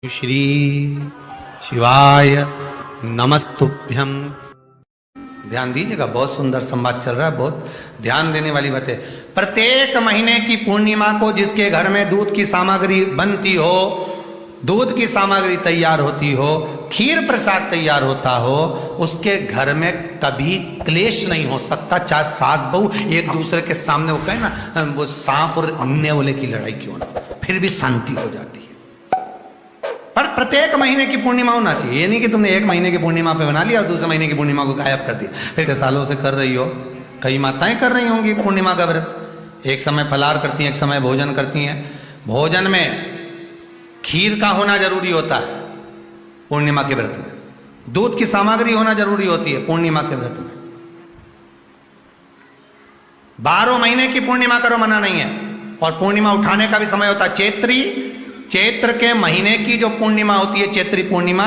श्री शिवाय नमस्तुभ्यं। ध्यान दीजिएगा, बहुत सुंदर संवाद चल रहा है, बहुत ध्यान देने वाली बात है। प्रत्येक महीने की पूर्णिमा को जिसके घर में दूध की सामग्री बनती हो, दूध की सामग्री तैयार होती हो, खीर प्रसाद तैयार होता हो, उसके घर में कभी क्लेश नहीं हो सकता। चाहे सास बहू एक दूसरे के सामने वो कहे ना, वो सांप और नेवले की लड़ाई क्यों ना, फिर भी शांति हो जाती है। पर प्रत्येक महीने की पूर्णिमा होना चाहिए। ये नहीं कि तुमने एक महीने की पूर्णिमा पे बना लिया और दूसरे महीने की पूर्णिमा को गायब कर दिया। फिर सालों से कर रही हो, कई माताएं कर रही होंगी पूर्णिमा का व्रत। एक समय फलाहार करती हैं, एक समय भोजन करती हैं। भोजन में खीर का होना जरूरी होता है पूर्णिमा के व्रत में। दूध की सामग्री होना जरूरी होती है पूर्णिमा के व्रत में। 12 महीने की पूर्णिमा करो, मना नहीं है। और पूर्णिमा उठाने का भी समय होता है चैत्री। चैत्र के महीने की जो पूर्णिमा होती है, चैत्री पूर्णिमा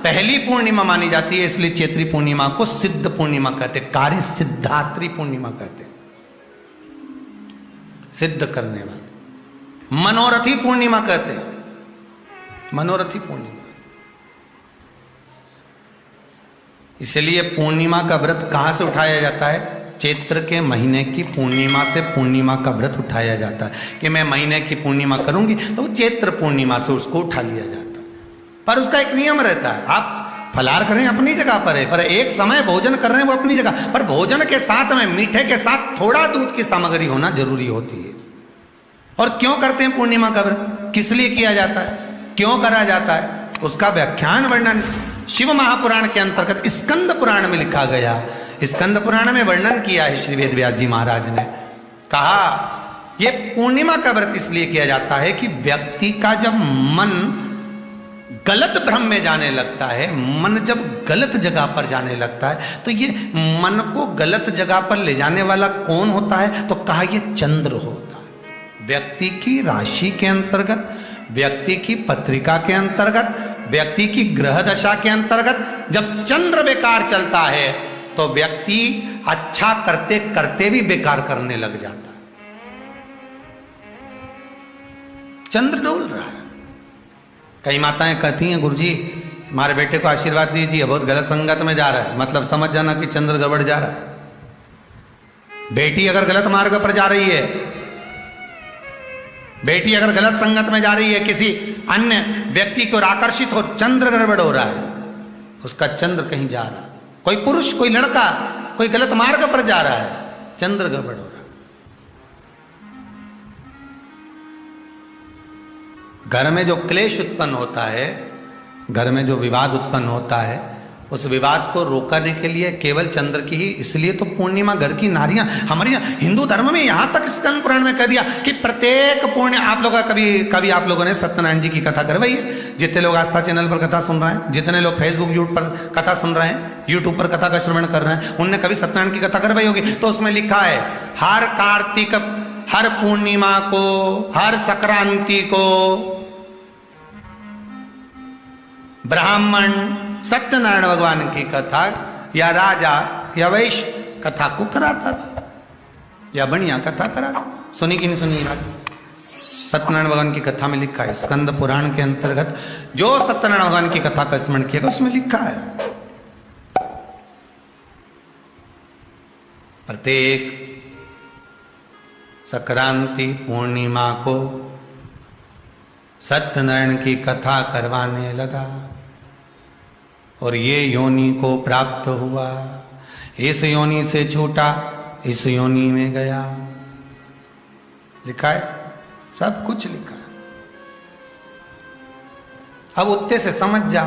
पहली पूर्णिमा मानी जाती है, इसलिए चैत्री पूर्णिमा को सिद्ध पूर्णिमा कहते, कार्य सिद्धात्री पूर्णिमा कहते, सिद्ध करने वाले। मनोरथी पूर्णिमा कहते, मनोरथी पूर्णिमा। इसलिए पूर्णिमा का व्रत कहां से उठाया जाता है? चैत्र के महीने की पूर्णिमा से पूर्णिमा का व्रत उठाया जाता है कि मैं महीने की पूर्णिमा करूंगी तो वो चैत्र पूर्णिमा से उसको उठा लिया जाता है। पर उसका एक नियम रहता है, आप फलाहार करें अपनी जगह पर है, पर एक समय भोजन कर रहे हैं वो अपनी जगह पर। भोजन के साथ में मीठे के साथ थोड़ा दूध की सामग्री होना जरूरी होती है। और क्यों करते हैं पूर्णिमा का व्रत, किस लिए किया जाता है, क्यों करा जाता है, उसका व्याख्यान वर्णन शिव महापुराण के अंतर्गत स्कंद पुराण में लिखा गया। स्कंद पुराण में वर्णन किया है श्री वेदव्यास जी महाराज ने। कहा यह पूर्णिमा का व्रत इसलिए किया जाता है कि व्यक्ति का जब मन गलत भ्रम में जाने लगता है, मन जब गलत जगह पर जाने लगता है, तो ये मन को गलत जगह पर ले जाने वाला कौन होता है? तो कहा यह चंद्र होता है। व्यक्ति की राशि के अंतर्गत, व्यक्ति की पत्रिका के अंतर्गत, व्यक्ति की ग्रह दशा के अंतर्गत जब चंद्र बेकार चलता है तो व्यक्ति अच्छा करते करते भी बेकार करने लग जाता है। चंद्र डोल रहा है। कई माताएं कहती हैं, गुरुजी हमारे बेटे को आशीर्वाद दीजिए, बहुत गलत संगत में जा रहा है। मतलब समझ जाना कि चंद्र गड़बड़ जा रहा है। बेटी अगर गलत मार्ग पर जा रही है, बेटी अगर गलत संगत में जा रही है, किसी अन्य व्यक्ति की ओर आकर्षित हो, चंद्र गड़बड़ हो रहा है, उसका चंद्र कहीं जा रहा है। कोई पुरुष, कोई लड़का कोई गलत मार्ग पर जा रहा है, चंद्र गड़बड़ हो रहा है। घर में जो क्लेश उत्पन्न होता है, घर में जो विवाद उत्पन्न होता है, उस विवाद को रोकने के लिए केवल चंद्र की ही, इसलिए तो पूर्णिमा घर की नारियां हमारे हिंदू धर्म में यहां तक स्कंद पुराण में कह दिया कि प्रत्येक पूर्ण, आप लोग कभी आप लोगों ने सत्यनारायण जी की कथा करवाई है? जितने लोग आस्था चैनल पर कथा सुन रहे हैं, जितने लोग फेसबुक यूट्यूब पर कथा सुन रहे हैं, यूट्यूब पर कथा का श्रवण कर रहे हैं, उनने कभी सत्यनारायण की कथा करवाई होगी। तो उसमें लिखा है हर कार्तिक, हर पूर्णिमा को, हर संक्रांति को ब्राह्मण सत्यनारायण भगवान की कथा या राजा या वैश्य कथा को कराता था, या बढ़िया कथा कराता। सुनी कि नहीं सुनी बात? सत्यनारायण भगवान की कथा में लिखा है, स्कंद पुराण के अंतर्गत जो सत्यनारायण भगवान की कथा का स्मरण किया उसमें लिखा है प्रत्येक संक्रांति पूर्णिमा को सत्यनारायण की कथा करवाने लगा और ये योनि को प्राप्त हुआ, इस योनि से छूटा, इस योनि में गया। लिखा है, सब कुछ लिखा है। अब उत्ते से समझ जा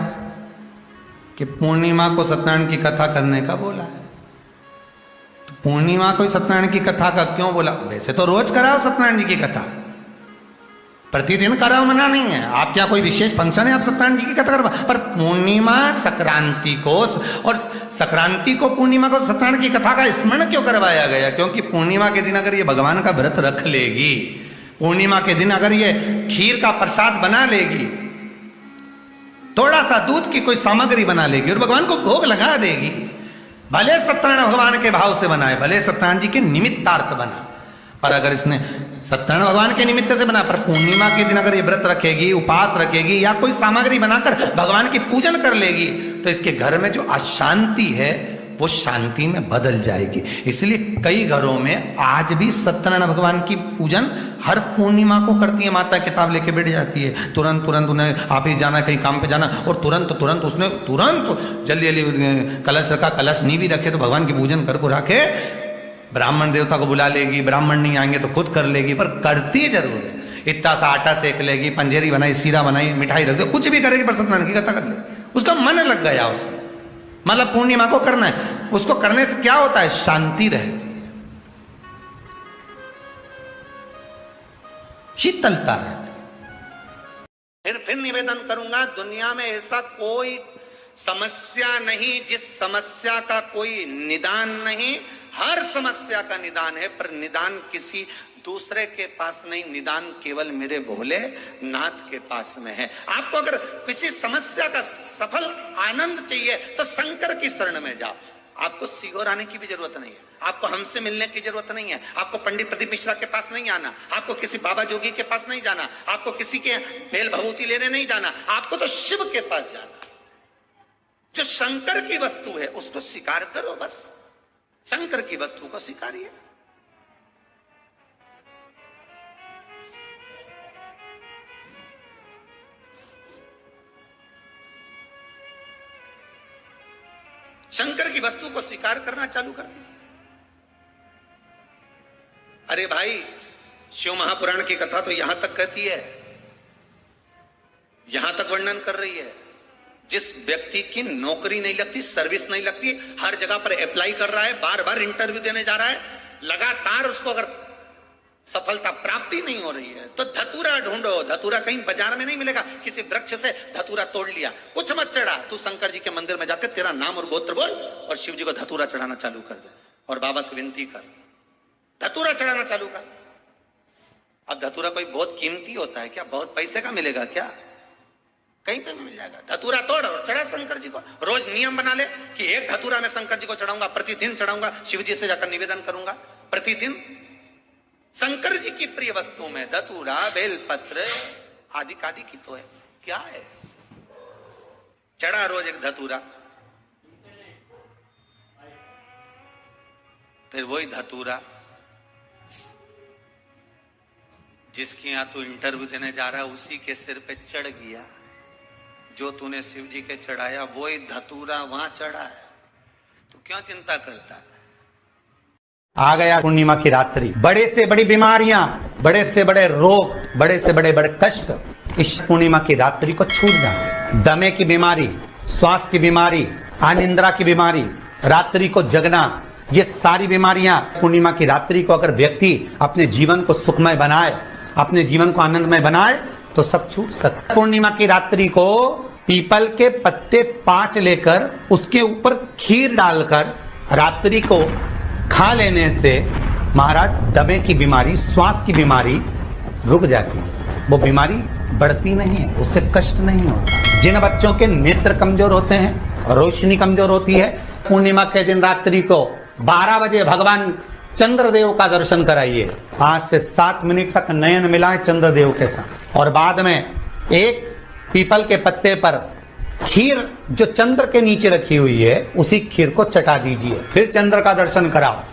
कि पूर्णिमा को सत्यनारायण की कथा करने का बोला है, तो पूर्णिमा को सत्यनारायण की कथा का क्यों बोला? वैसे तो रोज कराओ सत्यनारायण जी की कथा, प्रतिदिन कराओ, मना नहीं है। आप क्या कोई विशेष फंक्शन है आप सत्यनारायण जी की कथा करवा, पर पूर्णिमा संक्रांति को, और संक्रांति को पूर्णिमा को सत्यनारायण की कथा का स्मरण क्यों करवाया गया? क्योंकि पूर्णिमा के दिन अगर ये भगवान का व्रत रख लेगी, पूर्णिमा के दिन अगर ये खीर का प्रसाद बना लेगी, थोड़ा सा दूध की कोई सामग्री बना लेगी और भगवान को भोग लगा देगी, भले सत्यनारायण भगवान के भाव से बनाए, भले सत्यनारायण जी के निमित्तार्थ बना, पर अगर इसने सत्यनारायण भगवान के निमित्त से बना, पर पूर्णिमा के दिन अगर ये व्रत रखेगी, उपास रखेगी या कोई सामग्री बनाकर भगवान की पूजन कर लेगी तो इसके घर में जो अशांति है वो शांति में बदल जाएगी। इसलिए कई घरों में आज भी सत्यनारायण भगवान की पूजन हर पूर्णिमा को करती है। माता किताब लेके बैठ जाती है, तुरंत तुरंत उन्हें ऑफिस जाना, कहीं काम पे जाना, और तुरंत उसने जल्दी जल्दी कलश रखा, कलश नहीं भी रखे तो भगवान की पूजन कर को रखे, ब्राह्मण देवता को बुला लेगी, ब्राह्मण नहीं आएंगे तो खुद कर लेगी, पर करती जरूर है। इतना सा आटा सेक लेगी, पंजेरी बनाई, सीरा बनाई, मिठाई रख दो, कुछ भी करेगी पर सत्यनारायण की कथा कर ले, उसका मन लग गया उसमें। मतलब पूर्णिमा को करना है, उसको करने से क्या होता है, शांति रहती है, शीतलता रहती है। फिर निवेदन करूंगा, दुनिया में ऐसा कोई समस्या नहीं जिस समस्या का कोई निदान नहीं। हर समस्या का निदान है, पर निदान किसी दूसरे के पास नहीं, निदान केवल मेरे भोले नाथ के पास में है। आपको अगर किसी समस्या का सफल आनंद चाहिए तो शंकर की शरण में जाओ। आपको सीहोर आने की भी जरूरत नहीं है, आपको हमसे मिलने की जरूरत नहीं है, आपको पंडित प्रदीप मिश्रा के पास नहीं आना, आपको किसी बाबा जोगी के पास नहीं जाना, आपको किसी के बेल भभूति लेने नहीं जाना, आपको तो शिव के पास जाना। जो शंकर की वस्तु है उसको स्वीकार करो, बस शंकर की वस्तु को स्वीकारिए। शंकर की वस्तु को स्वीकार करना चालू कर दीजिए। अरे भाई, शिव महापुराण की कथा तो यहां तक कहती है, यहां तक वर्णन कर रही है, जिस व्यक्ति की नौकरी नहीं लगती, सर्विस नहीं लगती, हर जगह पर अप्लाई कर रहा है, बार बार इंटरव्यू देने जा रहा है, लगातार उसको अगर सफलता प्राप्ति नहीं हो रही है तो धतूरा ढूंढो। धतूरा कहीं बाजार में नहीं मिलेगा, किसी वृक्ष से धतूरा तोड़ लिया, कुछ मत चढ़ा, तू शंकर जी के मंदिर में जाकर तेरा नाम और गोत्र बोल और शिव जी को धतूरा चढ़ाना चालू कर दे और बाबा से विनती कर, धतूरा चढ़ाना चालू कर। अब धतूरा कोई बहुत कीमती होता है क्या, बहुत पैसे का मिलेगा क्या, कहीं पे मिल जाएगा। धतूरा तोड़ और चढ़ा शंकर जी को। रोज नियम बना ले कि एक धतूरा मैं शंकर जी को चढ़ाऊंगा, प्रतिदिन चढ़ाऊंगा, शिव जी से जाकर निवेदन करूंगा प्रतिदिन। शंकर जी की प्रिय वस्तु में धतूरा, बेलपत्र आदि कादि की तो है, क्या है, चढ़ा रोज एक धतूरा। फिर वही धतूरा जिसके यहां तू इंटरव्यू देने जा रहा है उसी के सिर पे चढ़ गया, जो तूने शिव जी के चढ़ाया वही धतूरा वहां चढ़ा है, तो क्यों चिंता करता है। आ गया पूर्णिमा की रात्रि, बड़े से बड़ी बीमारियां, बड़े से बड़े रोग, बड़े से बड़े बड़े कष्ट इस पूर्णिमा की रात्रि को छूट जाए। दमे की बीमारी, श्वास की बीमारी, अनिद्रा की बीमारी, रात्रि को जगना, ये सारी बीमारियां पूर्णिमा की रात्रि को अगर व्यक्ति अपने जीवन को सुखमय बनाए, अपने जीवन को आनंदमय बनाए तो सब छूट सकता है। पूर्णिमा की रात्रि को पीपल के पत्ते 5 लेकर उसके ऊपर खीर डालकर रात्रि को खा लेने से महाराज दमे की बीमारी, श्वास की बीमारी रुक जाती है, वो बीमारी बढ़ती नहीं है, उससे कष्ट नहीं होता। जिन बच्चों के नेत्र कमजोर होते हैं, रोशनी कमजोर होती है, पूर्णिमा के दिन रात्रि को 12 बजे भगवान चंद्रदेव का दर्शन कराइए। 5 से 7 मिनट तक नयन मिलाएं चंद्रदेव के साथ और बाद में एक पीपल के पत्ते पर खीर जो चंद्र के नीचे रखी हुई है उसी खीर को चटा दीजिए, फिर चंद्र का दर्शन कराओ।